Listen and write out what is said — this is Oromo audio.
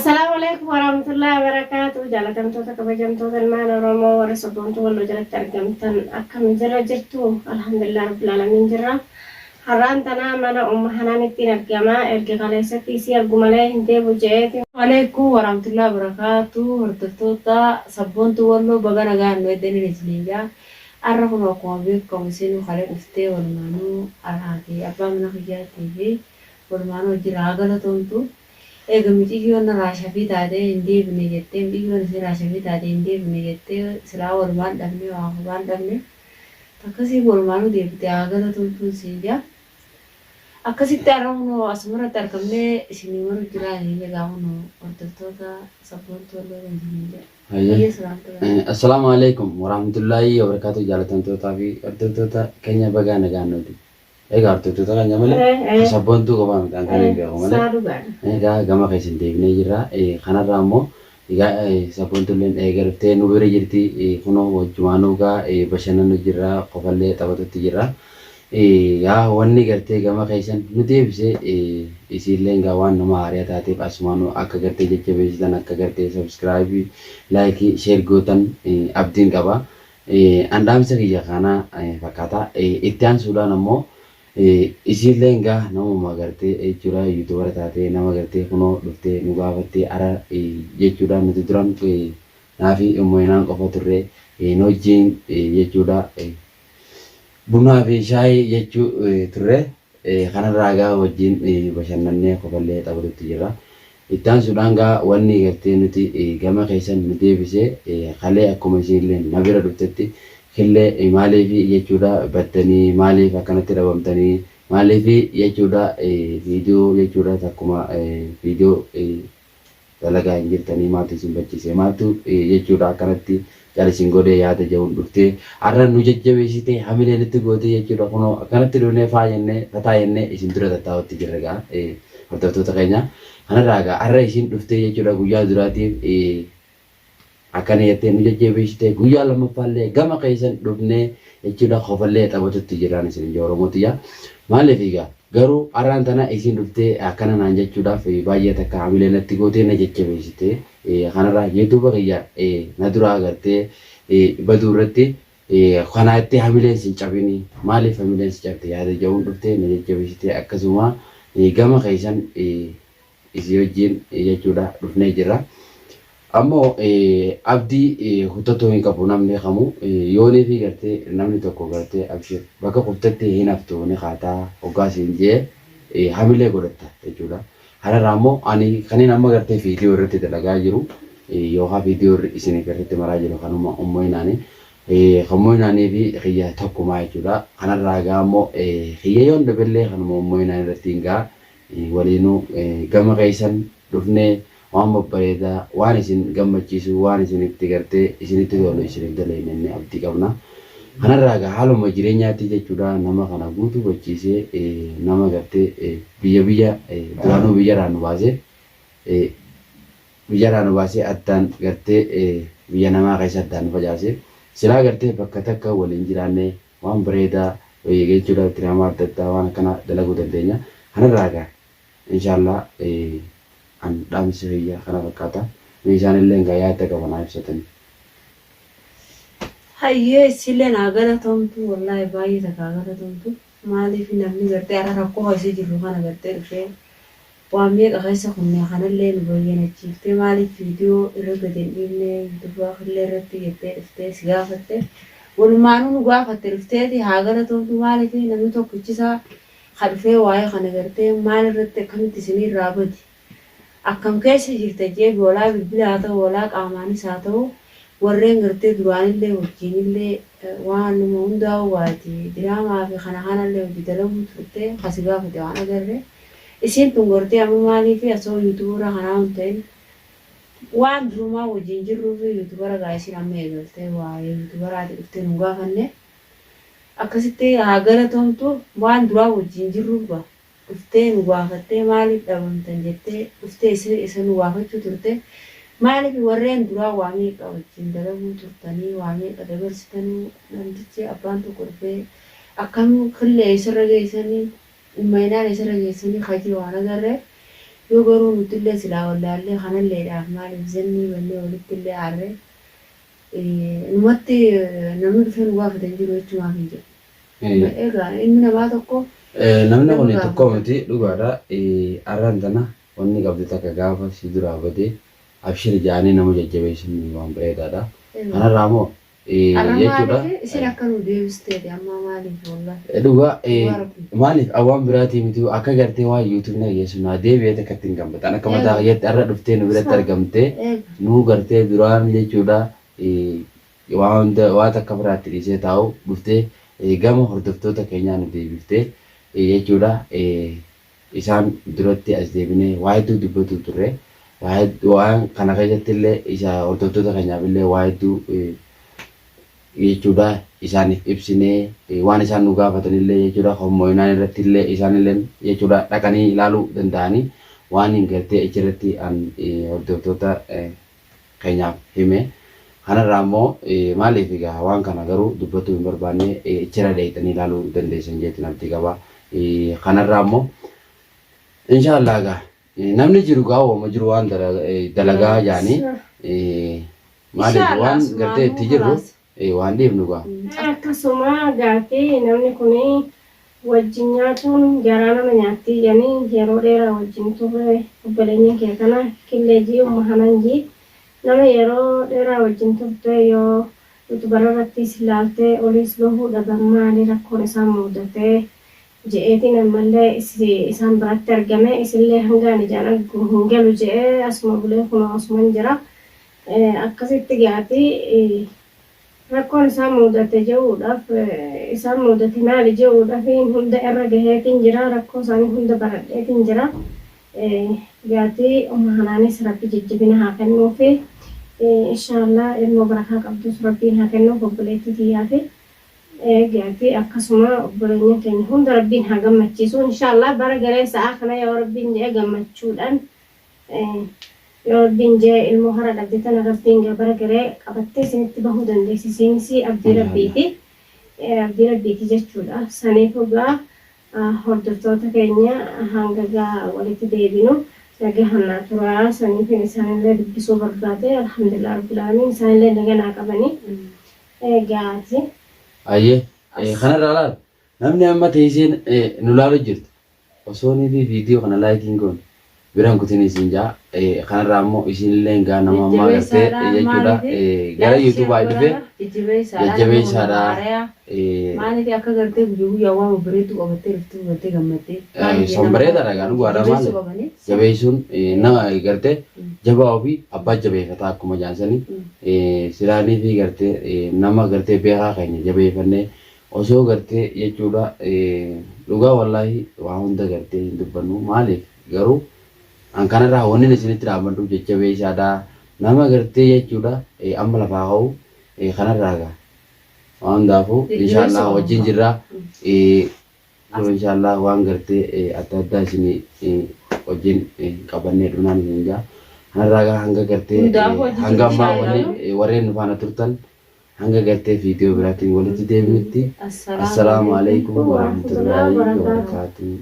السلام عليكم ورحمة الله وبركاته. جالتم توتا كبجمتو المال ورمو ورسبونتو ولو جلت ترجمتن أكم جرى جرتو الحمد لله رب العالمين جرى حران تنا من حنان التين الجماع الجغاليستي سير جمله هندي بوجهتي. عليكم ورحمة الله وبركاته. هرتوتا سبونتو ولو بغانا غان ودني نسليجا أرهنا قوامكم سينو خالد استي والمانو أرهاكي أبا من خياتي والمانو جراغلا تونتو eegamichi kiyoon raashaa fi taatee hin deebine jettee biyyoon isii raashaa fi taatee hin deebine jettee silaa walumaan dhabne waan dhabne akkasii walumaan deebitee haagala tolchuun siija akkasitti arrahunoo asumarratti argamnee isinii warra jiraanii egaa hunoo hordoftoota sabboontuu waloo Ayya. Assalamu alaikum warahmatullahi wabarakatuh. Jaalatamtootaa fi hordoftoota keenya bagaa nagaannooti. Egaa hordoftoota keenya malee sabboontuu qofaa midhaan kan hin beeku malee. Egaa gama keessan deebinee jirra. Kanarraa immoo egaa sabboontuulleen eegaluftee nu bira jirti. Kunoo wajjumaanuu gaa bashannanu jirra. Qofallee taphatutti jirra. Yaa wanni gartee gama keessan nu deebisee isiillee gaa waan nama haariyaa taateef asumaanuu akka gartee jajjabeessitan akka gartee subscribe like share gootan abdiin qaba. Andaamsa kiyya kana fakkaata. Itti aansuudhaan ammoo isiillee gaa namuma gartee jechuudha yuutuubara taatee nama gartee kunoo dhuftee nu gaafattee ara jechuudha nuti duran naafi immoo qofa turre nu wajjin jechuudha. Bunaa fi shaayii jechuu turre kanarraa gaa wajjin bashannannee qofallee taphatutti jirra. Itti aansuudhaan gaa wanni gartee nuti gama keessan nu deebisee kalee akkuma isiillee na bira dhuftetti killee maaliif jechuudha battanii maaliif akkanatti dhabamtanii maaliif jechuudha viidiyoo jechuudha akkuma viidiyoo dalagaa hin jirtanii maatii isin bachiisee maatu jechuudha akkanatti jaalisiin godhee yaada jahuun dhuftee har'a nu jajjabeessitee hamileen itti gootee jechuudha kunoo akkanatti dhufnee faayannee fataayannee isin dura tattaa'utti jirra gaa hordoftoota keenya kanarraa gaa har'a isin dhuftee jechuudha guyyaa duraatiif akkana jettee nu jajjabeessitee guyyaa lammaffaallee gama keessan dhufnee jechuudha qofallee taphatutti jiraan isin ija Oromootiya maaliif egaa garuu har'aan tana isin dhuftee akkana naan jechuudhaaf baay'ee takka hamileen itti gootee na jajjabeessitee kanarraa yuutuuba kiyya na duraa agartee baduu irratti kanaa itti hamileen sin cabini maaliif hamileen sin cabte yaada jahuun dhuftee na jajjabeessitee akkasuma gama keessan isii wajjin jechuudha dhufnee jirra. Ammoo abdii kutatoo hin qabu namni kamu yoonii fi gartee namni tokko gartee abshir bakka qoftetti hin haftu ni kaataa hoggaas hin jee hamilee godhatta jechuudha. Hararraa immoo ani kaniin amma gartee viidiyoo irratti dalagaa jiru yookaan viidiyoo isin irratti maraa jiru kanuma ummoo inaanii kammoo inaanii fi xiyya tokkumaa jechuudha. Kanarraa gaa immoo xiyya yoon daballee kanuma ummoo inaanii irratti hin gaa waliinuu gama keessan dhufnee waan babbareedaa waan isin gammachiisu waan isinitti gartee isinitti tolu isiniif dalaynee abdii qabna. Kanarraa gaa haaluma jireenyaatti jechuudha nama kana guutuu bachiisee nama gartee biyya duraanuu biyyarraa nu baasee addaan gartee biyya namaa keessa addaan nu facaasee silaa gartee bakka takka waliin jiraannee waan bareedaa jechuudha diraamaa adda addaa waan akkana dalaguu dandeenya. Kanarraa gaa inshaallah an dhaamsi kiyya kana fakkaata meeshaan illee gaa yaada qabanaa ibsatanii. hayyee isilleen haagala tomtu wallahi baay'ee takka haagala tomtu maaliif namni gartee ara rakkoo hoosee jirru kana gartee dhufee waan meeqa keessa kunne kanallee nu bayyanachiiftee maaliif viidiyoo irra gadi hin dhiifne yuutuubaa illee irratti jettee dhuftee si gaafatte walumaanuu nu gaafatte dhufteeti haagala tomtu maaliif namni tokkichisaa kadhufee waa'ee kana gartee maal irratti akkamitti isinirraa badi akkam keessa jirta jeebi walaa bilbila haa ta'u walaa qaamaanis haa ta'u warreen gartee duraanillee wajjiinillee waan nama hundaa'u waati diraamaa fi kana kanallee hojii dalaguu turte kasi gaafate waan agarre isin tun gartee amma maalii fi asoo yuutuubara kanaa hin ta'in waan durumaa wajjiin jirruu fi yuutuubara gaa isin amma eegaltee waa'ee yuutuubaraati dhuftee nu gaafanne akkasitti haagala tomtu waan duraa wajjiin jirruuba dhuftee nu gaafattee maaliif dhabamtan jettee dhuftee isa nu gaafachuu turte maaliif warreen duraa waa meeqa wajjin dalaguu turtanii waa meeqa dabarsitanii namtichi abbaan tokko dhufee akkam killee isarra geessanii ummaynaan isarra geessanii hajii waan agarre yoo garuu nuti illee silaa wallaallee kanalleedhaaf maaliif zannii ballee walitti illee harree numatti namni dhufee nu gaafatan jiru jechuudhaaf hin jedhu. Egaa inni namaa tokko. Namni kun tokko miti dhugaadha. Arraan tana wanni qabdu takka gaafa si duraa badee abshir jaanii nama jajjabeessin waan bareedaadha. Kanarraa immoo jechuudha. Isin akka nu deebisteeti amma maaliif wallaahi. Dhugaa maaliif awwaan biraatii miti akka gartee waan yuutuub na geessu naa deebi'ee takkatti hin gammatan akka mataa kiyyaatti arra dhuftee nu biratti argamtee nu gartee duraan jechuudha waan takka biraatti dhiisee taa'u dhuftee gama hordoftoota keenyaa nu deebiftee jechuudha isaan duratti as deebinee waa hedduu dubbatu turre waan kana keessatti illee isa hordoftoota keenyaaf illee waa hedduu jechuudha isaaniif ibsinee waan isaan nu gaafatan illee jechuudha hommooyinaan irratti illee isaan illee jechuudha dhaqanii ilaaluu danda'anii waan hin gartee achirratti hordoftoota keenyaaf hime. Kanarraa immoo maaliif egaa waan kana garuu dubbachuu hin barbaanne achirra dheeyxanii ilaaluu dandeessan jechuun abdii qaba. Kanarraa immoo inshaallah egaa namni jiru gaa ooma jiru waan dalagaa jaanii maaliif waan gartee itti jirru waan dhiibnu gaa. Akkasuma gaafii namni kun wajjin nyaatuun garaa nama nyaatti jedhanii yeroo dheeraa wajjin turre obboleeyyan kee kana killeejii ummahananjii nama yeroo dheeraa wajjin turte yoo utubara irratti ilaaltee oliis bahuu dhaban maali rakkoon isaan mudatee je'eetiin ammallee isaan biratti argame isillee hangaan ijaan argu hin galu je'ee asuma bulee kun osuma jira akkasitti gaatii rakkoon isaan mudate je'uudhaaf isaan mudate maali je'uudhaaf hunda irra gaheetiin jira rakkoo isaanii hunda baradheetiin jira gaatii ummahanaanis rabbi jajjabina haa kennuufi inshaallah ilmoo barakaa qabdus rabbiin haa kennuuf obboleettii tiyyaafi gaatii akkasuma obboleeyyan keenya hunda rabbiin haa gammachiisu inshaallah bara garee sa'aa kana yoo rabbiin jedhe gammachuudhaan yoo rabbiin jedhe ilmoo hara dhabde tana rabbiin bara garee qabattee isinitti bahuu dandeessisiinsi abdii rabbiiti jechuudha. Saniif egaa hordoftoota keenya hanga gaa walitti deebinu nagaa hannaa turaa saniif isaanillee dubbisuu barbaade alhamdulillah rabbil aalamiin isaanillee nagaa qabanii gaati. Ayyee kanarraa laal namni amma teesseen nu laalu jirtu osoo ni viidiyoo kana laayikiin goone biraan kutin isin jaa kanarraa immoo isinillee gaa nama ammaa gartee jechuudha gara yuutuubaa dhufe jajjabeessaadha. Maaliif akka gartee guyyaa waan bareedu qabattee dhuftuu gartee gammattee. Son bareedaadha gaa dhugaadha maali jabeessuun nama gartee jabaa ofii abbaa jabeeffataa akkuma jaansanii silaanii fi gartee nama gartee beekaa keenya jabeeffannee osoo gartee jechuudha dhugaa wallaahi waa hunda gartee hin dubbannu maaliif garuu an kanarraa wanni isinitti dhaabbadhu jajjabeessaadha nama gartee jechuudha amma lafaa ka'u kanarraa gaa. Waan daafuu inshaallah wajjin jirra inshaallah waan gartee adda addaa isin wajjin qabannee dhunaan isin jaa kanarraa hanga gartee hanga ammaa warreen nu faana turtan hanga gartee viidiyoo biraatiin walitti deebinutti assalaamu alaikum warahmatullahi wabarakatuh.